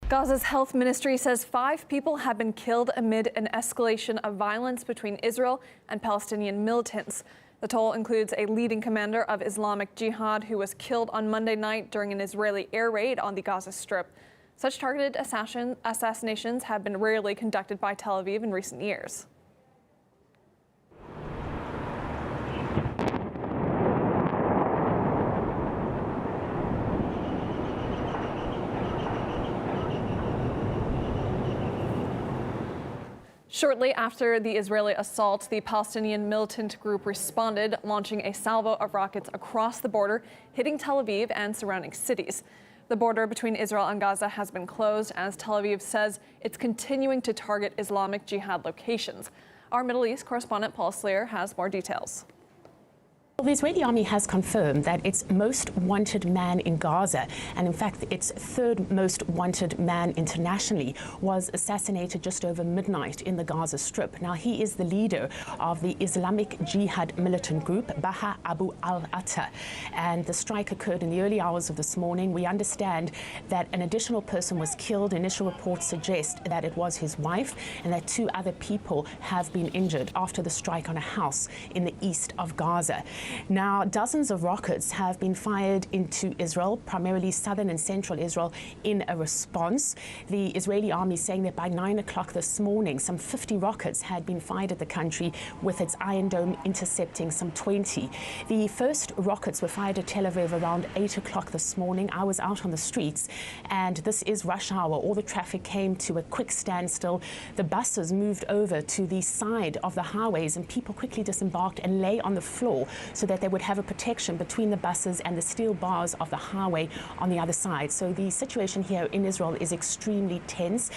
Gaza's health ministry says 5 people have been killed amid an escalation of violence between Israel and Palestinian militants. The toll includes a leading commander of Islamic Jihad who was killed on Monday night during an Israeli air raid on the Gaza Strip. Such targeted assassinations have been rarely conducted by Tel Aviv in recent years. Shortly after the Israeli assault, the Palestinian militant group responded, launching a salvo of rockets across the border, hitting Tel Aviv and surrounding cities. The border between Israel and Gaza has been closed as Tel Aviv says it's continuing to target Islamic Jihad locations. Our Middle East correspondent Paul Sleer has more details. Well, the Israeli army has confirmed that its most wanted man in Gaza, and in fact its third most wanted man internationally, was assassinated just over midnight in the Gaza Strip. Now, he is the leader of the Islamic Jihad militant group, Baha Abu Al-Atta, and the strike occurred in the early hours of this morning. We understand that an additional person was killed. Initial reports suggest that it was his wife and that 2 other people have been injured after the strike on a house in the east of Gaza. Now, dozens of rockets have been fired into Israel, primarily southern and central Israel, in a response. The Israeli army saying that by 9 o'clock this morning, some 50 rockets had been fired at the country, with its Iron Dome intercepting some 20. The first rockets were fired at Tel Aviv around 8 o'clock this morning. I was out on the streets, and this is rush hour. All the traffic came to a quick standstill. The buses moved over to the side of the highways, and people quickly disembarked and lay on the floor so that they would have a protection between the buses and the steel bars of the highway on the other side. So the situation here in Israel is extremely tense.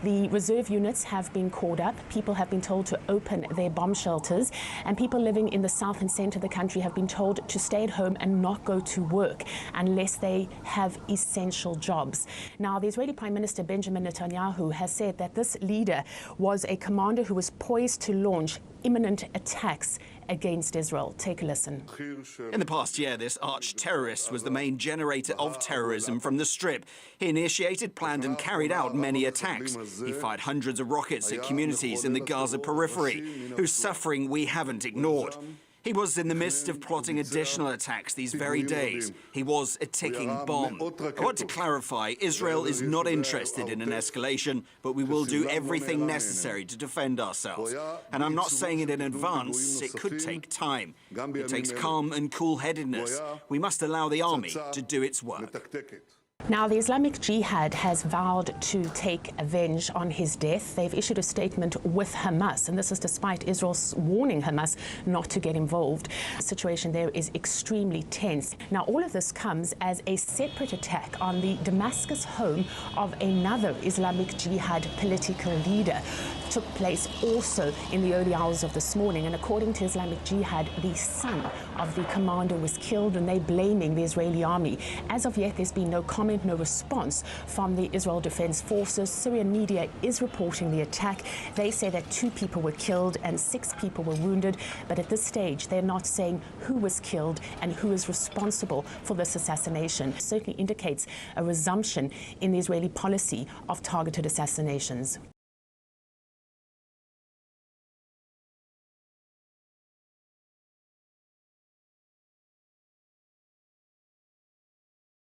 The reserve units have been called up. People have been told to open their bomb shelters, and people living in the south and center of the country have been told to stay at home and not go to work unless they have essential jobs. Now, the Israeli Prime Minister Benjamin Netanyahu has said that this leader was a commander who was poised to launch imminent attacks against Israel. Take a listen. In the past year, this arch-terrorist was the main generator of terrorism from the Strip. He initiated, planned and carried out many attacks. He fired hundreds of rockets at communities in the Gaza periphery, whose suffering we haven't ignored. He was in the midst of plotting additional attacks these very days. He was a ticking bomb. I want to clarify, Israel is not interested in an escalation, but we will do everything necessary to defend ourselves. And I'm not saying it in advance. It could take time. It takes calm and cool-headedness. We must allow the army to do its work. Now, the Islamic Jihad has vowed to take revenge on his death. They've issued a statement with Hamas, and this is despite Israel's warning Hamas not to get involved. The situation there is extremely tense. Now, all of this comes as a separate attack on the Damascus home of another Islamic Jihad political leader took place also in the early hours of this morning. And according to Islamic Jihad, the son of the commander was killed, and they're blaming the Israeli army. As of yet, there's been no comment, no response from the Israel Defense Forces. Syrian media is reporting the attack. They say that 2 people were killed and 6 people were wounded. But at this stage, they're not saying who was killed and who is responsible for this assassination. It certainly indicates a resumption in the Israeli policy of targeted assassinations.